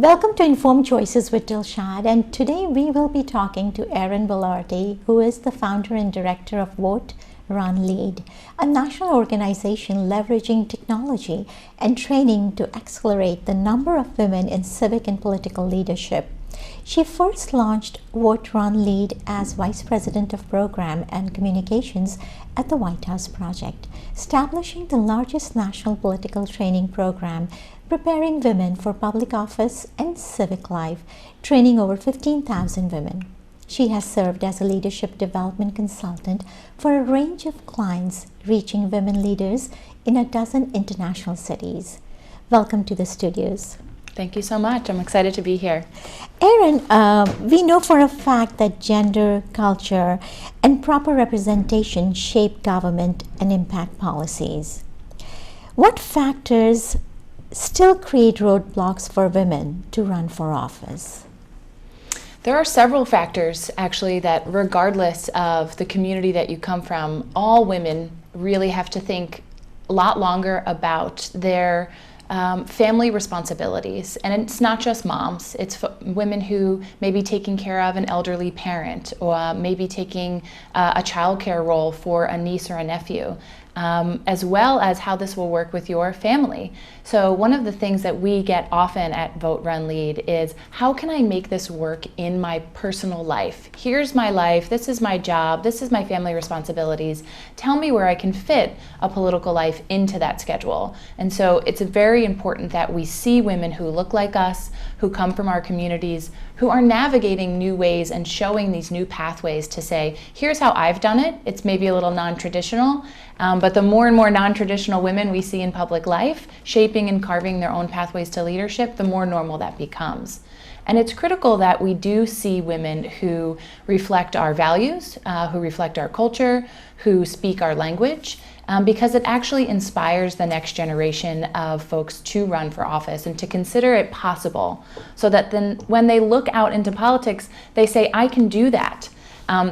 Welcome to Informed Choices with Dilshad, and today we will be talking to Erin Vilardi, who is the founder and director of VoteRunLead, a national organization leveraging technology and training to accelerate the number of women in civic and political leadership. She first launched VoteRunLead as Vice President of Program and Communications at the White House Project, establishing the largest national political training program preparing women for public office and civic life, training over 15,000 women. She has served as a leadership development consultant for a range of clients, reaching women leaders in a dozen international cities. Welcome to the studios. Thank you so much. I'm excited to be here. Erin, we know for a fact that gender, culture, and proper representation shape government and impact policies. What factors still create roadblocks for women to run for office? There are several factors, actually, that regardless of the community that you come from, all women really have to think a lot longer about their family responsibilities. And it's not just moms, it's women who may be taking care of an elderly parent or maybe taking a childcare role for a niece or a nephew. As well as how this will work with your family. So one of the things that we get often at VoteRunLead is, how can I make this work in my personal life? Here's my life, this is my job, this is my family responsibilities. Tell me where I can fit a political life into that schedule. And so it's very important that we see women who look like us, who come from our communities, who are navigating new ways and showing these new pathways to say, here's how I've done it. It's maybe a little non-traditional, but the more and more non-traditional women we see in public life, shaping and carving their own pathways to leadership, the more normal that becomes. And it's critical that we do see women who reflect our values, who reflect our culture, who speak our language, because it actually inspires the next generation of folks to run for office and to consider it possible, so that then when they look out into politics, they say, I can do that.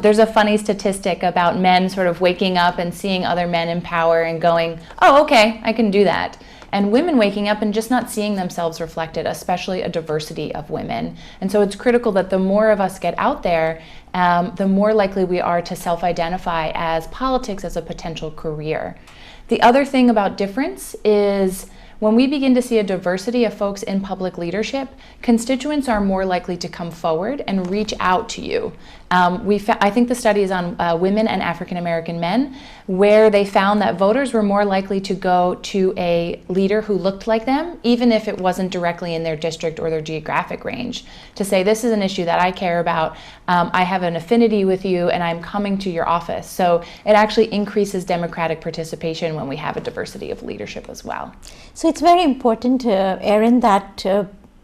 There's a funny statistic about men sort of waking up and seeing other men in power and going, oh, okay, I can do that. And women waking up and just not seeing themselves reflected, especially a diversity of women. And so it's critical that the more of us get out there, the more likely we are to self-identify as politics as a potential career. The other thing about difference is, when we begin to see a diversity of folks in public leadership, constituents are more likely to come forward and reach out to you. I think the study is on women and African American men, where they found that voters were more likely to go to a leader who looked like them, even if it wasn't directly in their district or their geographic range, to say, this is an issue that I care about, I have an affinity with you, and I'm coming to your office. So it actually increases democratic participation when we have a diversity of leadership as well. So it's very important, Erin, that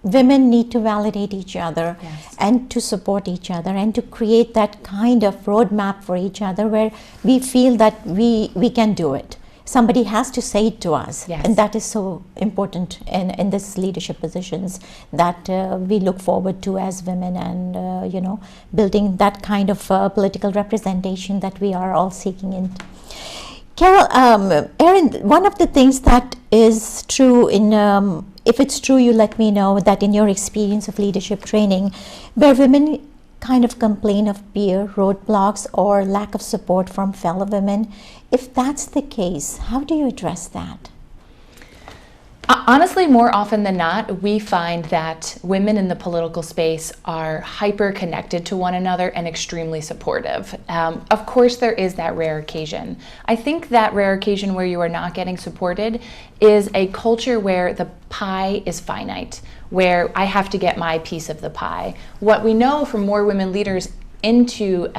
women need to validate each other, yes, and to support each other and to create that kind of roadmap for each other where we feel that we can do it. Somebody has to say it to us, yes, and that is so important in this leadership positions that we look forward to as women, and building that kind of political representation that we are all seeking in. Erin, one of the things that is true if it's true, you let me know, that in your experience of leadership training, where women kind of complain of peer roadblocks or lack of support from fellow women, if that's the case, how do you address that? Honestly, more often than not, we find that women in the political space are hyper connected to one another and extremely supportive. Of course, there is that rare occasion. I think that rare occasion where you are not getting supported is a culture where the pie is finite, where I have to get my piece of the pie. What we know from more women leaders into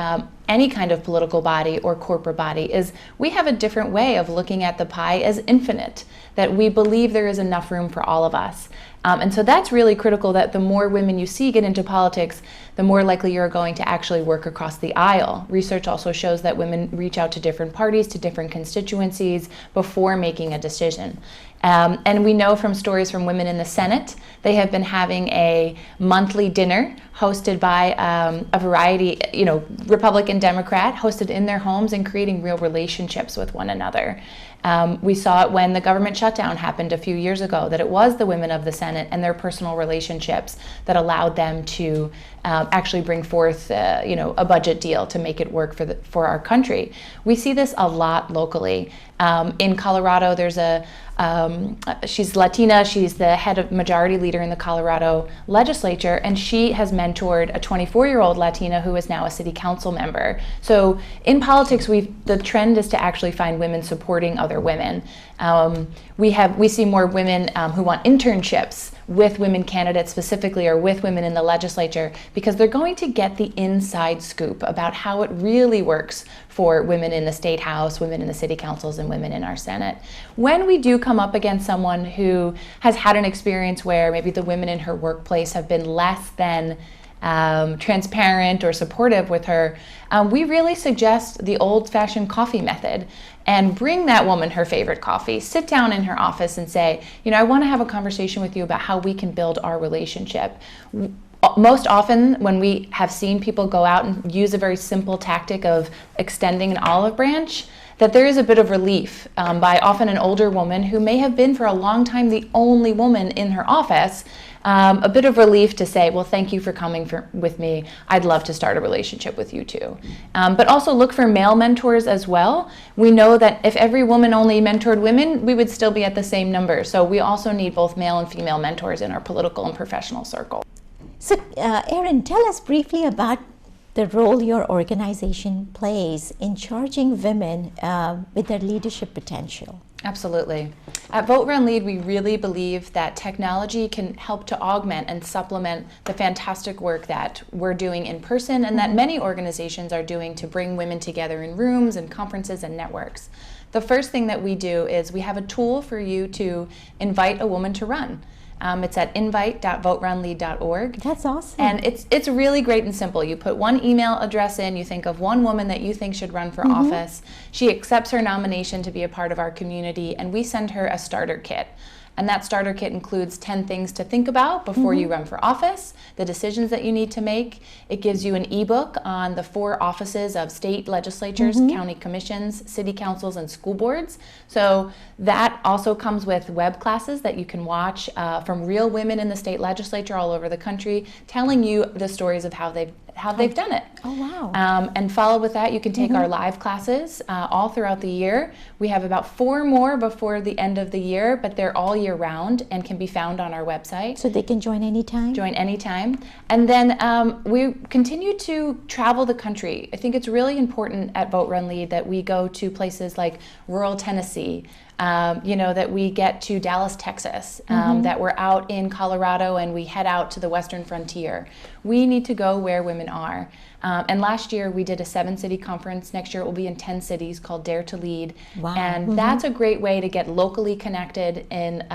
any kind of political body or corporate body is we have a different way of looking at the pie as infinite, that we believe there is enough room for all of us. And so that's really critical, that the more women you see get into politics, the more likely you're going to actually work across the aisle. Research also shows that women reach out to different parties, to different constituencies before making a decision. And we know from stories from women in the Senate, they have been having a monthly dinner hosted by a variety, Republican, Democrat, hosted in their homes and creating real relationships with one another. We saw it when the government shutdown happened a few years ago, that it was the women of the Senate Senate and their personal relationships that allowed them to actually bring forth a budget deal to make it work for our country. We see this a lot locally. In Colorado, there's she's Latina, she's the head of majority leader in the Colorado legislature, and she has mentored a 24-year-old Latina who is now a city council member. So in politics, the trend is to actually find women supporting other women. We see more women who want internships with women candidates specifically, or with women in the legislature, because they're going to get the inside scoop about how it really works for women in the state house, women in the city councils, and women in our Senate. When we do come up against someone who has had an experience where maybe the women in her workplace have been less than transparent or supportive with her, we really suggest the old-fashioned coffee method, and bring that woman her favorite coffee, sit down in her office and say, I want to have a conversation with you about how we can build our relationship. Most often when we have seen people go out and use a very simple tactic of extending an olive branch, that there is a bit of relief by often an older woman who may have been for a long time the only woman in her office, a bit of relief to say, well, thank you for coming with me. I'd love to start a relationship with you too. But also look for male mentors as well. We know that if every woman only mentored women, we would still be at the same number. So we also need both male and female mentors in our political and professional circle. So Erin, tell us briefly about the role your organization plays in charging women with their leadership potential. Absolutely. At VoteRunLead, we really believe that technology can help to augment and supplement the fantastic work that we're doing in person, and that many organizations are doing to bring women together in rooms and conferences and networks. The first thing that we do is we have a tool for you to invite a woman to run. It's at invite.voterunlead.org. That's awesome. And it's really great and simple. You put one email address in, you think of one woman that you think should run for office. She accepts her nomination to be a part of our community, and we send her a starter kit. And that starter kit includes 10 things to think about before you run for office, the decisions that you need to make. It gives you an ebook on the 4 offices of state legislatures, county commissions, city councils, and school boards. So that also comes with web classes that you can watch from real women in the state legislature all over the country, telling you the stories of how they've done it. Oh, wow. And follow with that, you can take our live classes all throughout the year. We have about 4 more before the end of the year, but they're all year round and can be found on our website. So they can join anytime? Join anytime. And then we continue to travel the country. I think it's really important at VoteRunLead that we go to places like rural Tennessee, that we get to Dallas, Texas, that we're out in Colorado and we head out to the western frontier. We need to go where women are. And last year we did a 7-city conference. Next year it will be in 10 cities called Dare to Lead. Wow. And that's a great way to get locally connected in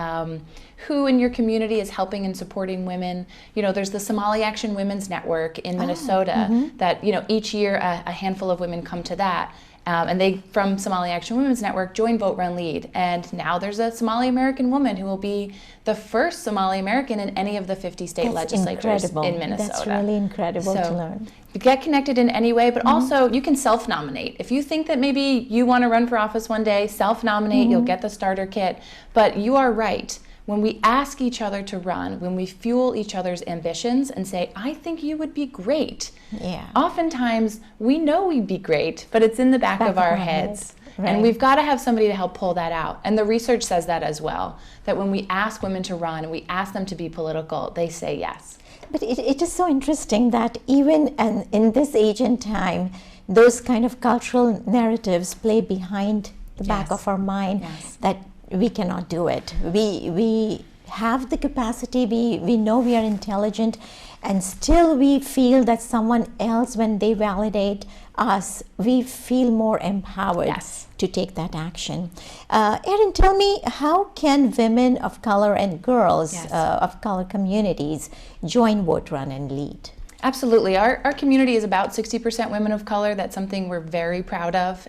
who in your community is helping and supporting women. There's the Somali Action Women's Network in Minnesota that, each year a handful of women come to that. And they, from Somali Action Women's Network, joined VoteRunLead. And now there's a Somali American woman who will be the first Somali American in any of the 50 state legislatures in Minnesota. That's really incredible to learn. Get connected in any way, but also you can self-nominate. If you think that maybe you want to run for office one day, self-nominate, you'll get the starter kit. But you are right. When we ask each other to run, when we fuel each other's ambitions and say, I think you would be great. Yeah. Oftentimes, we know we'd be great, but it's in the back of our heads. Right. And we've got to have somebody to help pull that out. And the research says that as well, that when we ask women to run and we ask them to be political, they say yes. But it is so interesting that even in this age and time, those kind of cultural narratives play behind the back of our mind that we cannot do it. We have the capacity, we know we are intelligent, and still we feel that someone else, when they validate us, we feel more empowered to take that action. Erin, tell me, how can women of color and girls of color communities join Vote, Run, and Lead? Absolutely. Our community is about 60% women of color. That's something we're very proud of.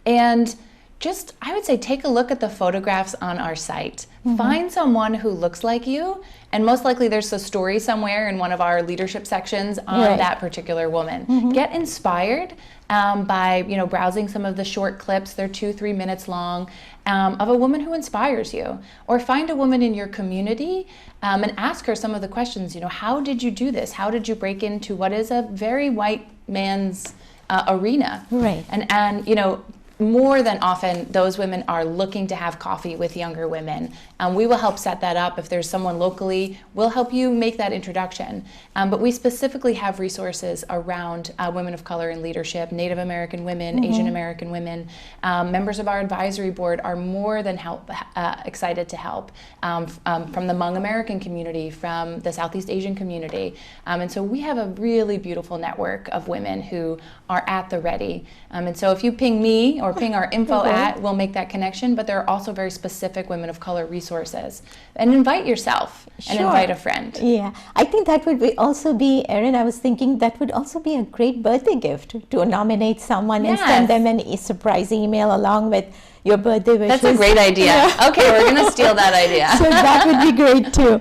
And just, I would say, take a look at the photographs on our site. Find someone who looks like you, and most likely there's a story somewhere in one of our leadership sections on that particular woman. Get inspired by, you know, browsing some of the short clips. They're 2-3 minutes long, of a woman who inspires you. Or find a woman in your community and ask her some of the questions. You know, how did you do this? How did you break into what is a very white man's arena? Right. And you know, more than often, those women are looking to have coffee with younger women. We will help set that up. If there's someone locally, we'll help you make that introduction. But we specifically have resources around women of color in leadership, Native American women, Asian American women. Members of our advisory board are more than excited to help, from the Hmong American community, from the Southeast Asian community. And so we have a really beautiful network of women who are at the ready. And so if you ping me or ping our info we'll make that connection. But there are also very specific women of color resources. And invite yourself and invite a friend. Yeah, I think that would also be, Erin, I was thinking that would also be a great birthday gift to nominate someone and send them a surprise email along with your birthday wishes. That's a great idea. Yeah. Okay, we're going to steal that idea. So that would be great too.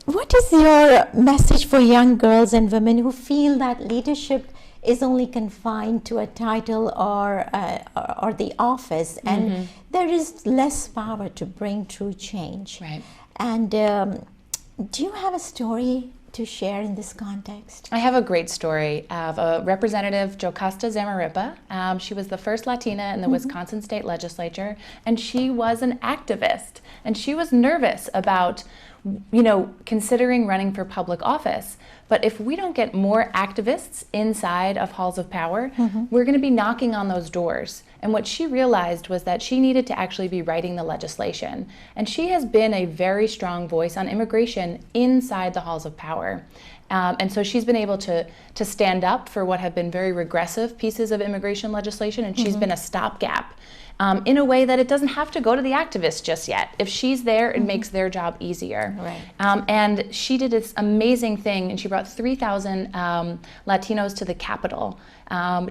What is your message for young girls and women who feel that leadership is only confined to a title or the office, and there is less power to bring true change? Right. And do you have a story to share in this context? I have a great story of a Representative Jocasta Zamarripa. She was the first Latina in the Wisconsin State Legislature, and she was an activist, and she was nervous about, you know, considering running for public office. But if we don't get more activists inside of halls of power, we're going to be knocking on those doors. And what she realized was that she needed to actually be writing the legislation. And she has been a very strong voice on immigration inside the halls of power. And so she's been able to stand up for what have been very regressive pieces of immigration legislation, and she's been a stopgap in a way that it doesn't have to go to the activists just yet. If she's there, it makes their job easier. Right. And she did this amazing thing, and she brought 3,000 Latinos to the Capitol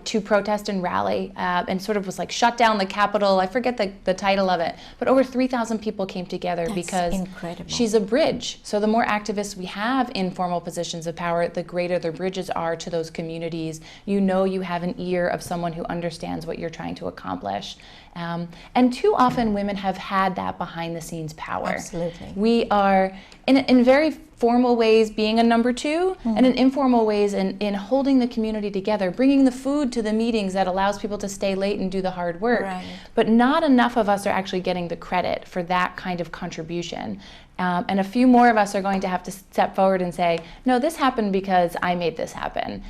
to protest and rally, and sort of was like shut down the Capitol. I forget the title of it, but over 3,000 people came together. That's because incredible. She's a bridge. So the more activists we have in formal positions of power, the greater the bridges are to those communities. You know you have an ear of someone who understands what you're trying to accomplish. And too often women have had that behind the scenes power. Absolutely. We are in very formal ways being a number two, and in informal ways in holding the community together, bringing the food to the meetings that allows people to stay late and do the hard work. Right. But not enough of us are actually getting the credit for that kind of contribution. And a few more of us are going to have to step forward and say, no, this happened because I made this happen.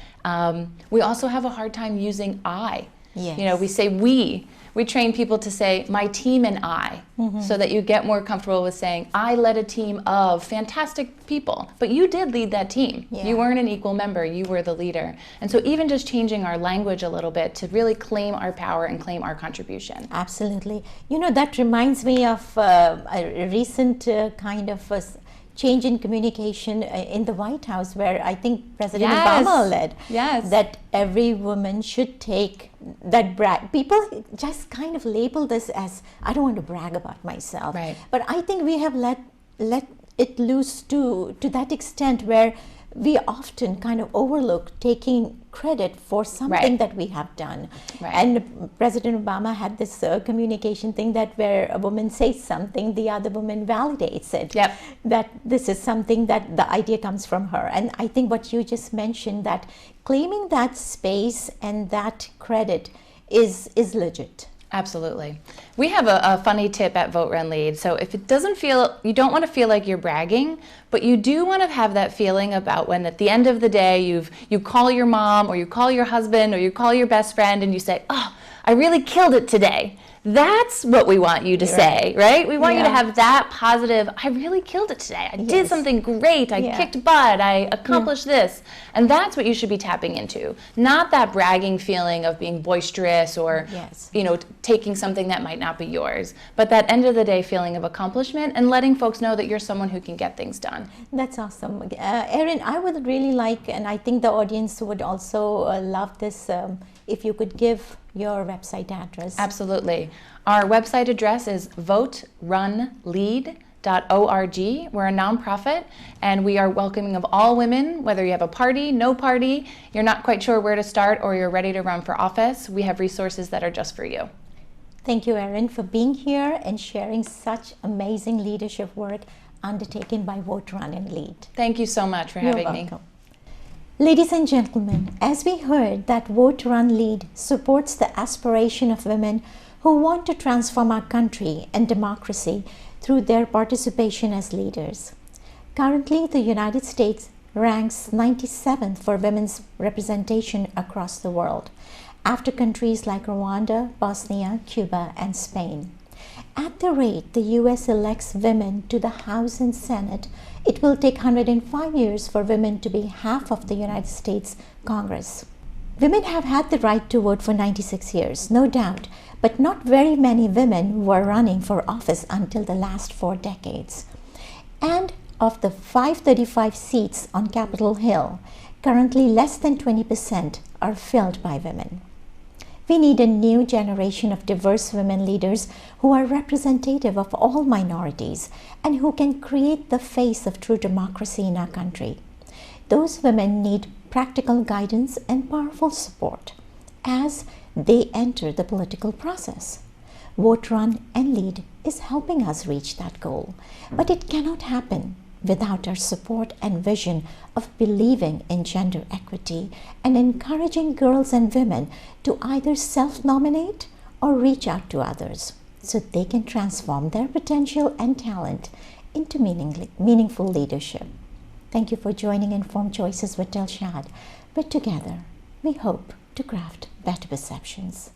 We also have a hard time using I. Yes. You know, we say we. We train people to say my team and I, so that you get more comfortable with saying I led a team of fantastic people, but you did lead that team. Yeah. You weren't an equal member, you were the leader. And so even just changing our language a little bit to really claim our power and claim our contribution. Absolutely. You know, that reminds me of a recent kind of change in communication in the White House, where I think President Obama led that every woman should take that brag. People just kind of label this as, I don't want to brag about myself. Right. But I think we have let it loose to that extent where we often kind of overlook taking credit for something that we have done. Right. And President Obama had this communication thing that where a woman says something, the other woman validates it. Yep. That this is something that the idea comes from her. And I think what you just mentioned, that claiming that space and that credit is legit. Absolutely. We have a funny tip at VoteRunLead. So if it doesn't feel, you don't want to feel like you're bragging, but you do want to have that feeling about when at the end of the day you call your mom or you call your husband or you call your best friend and you say, oh, I really killed it today. That's what we want you to say, right? We want you to have that positive, I really killed it today. I did something great. I kicked butt. I accomplished this. And that's what you should be tapping into. Not that bragging feeling of being boisterous or, you know, taking something that might not be yours. But that end of the day feeling of accomplishment and letting folks know that you're someone who can get things done. That's awesome. Erin, I would really like, and I think the audience would also love this, if you could give your website address. Absolutely. absolutely. Our website address is VoteRunLead.org. We're a nonprofit, and we are welcoming of all women, whether you have a party, no party, you're not quite sure where to start, or you're ready to run for office. We have resources that are just for you. Thank you, Erin, for being here and sharing such amazing leadership work undertaken by Vote Run and Lead. Thank you so much for having me. Ladies and gentlemen, as we heard that Vote Run Lead supports the aspiration of women who want to transform our country and democracy through their participation as leaders. Currently, the United States ranks 97th for women's representation across the world, after countries like Rwanda, Bosnia, Cuba, and Spain. At the rate the US elects women to the House and Senate, it will take 105 years for women to be half of the United States Congress. Women have had the right to vote for 96 years, no doubt, but not very many women were running for office until the last 4 decades. And of the 535 seats on Capitol Hill, currently less than 20% are filled by women. We need a new generation of diverse women leaders who are representative of all minorities and who can create the face of true democracy in our country. Those women need practical guidance and powerful support as they enter the political process. Vote Run and Lead is helping us reach that goal, but it cannot happen without our support and vision of believing in gender equity and encouraging girls and women to either self-nominate or reach out to others so they can transform their potential and talent into meaningful leadership. Thank you for joining Informed Choices with Dilshad, where together we hope to craft better perceptions.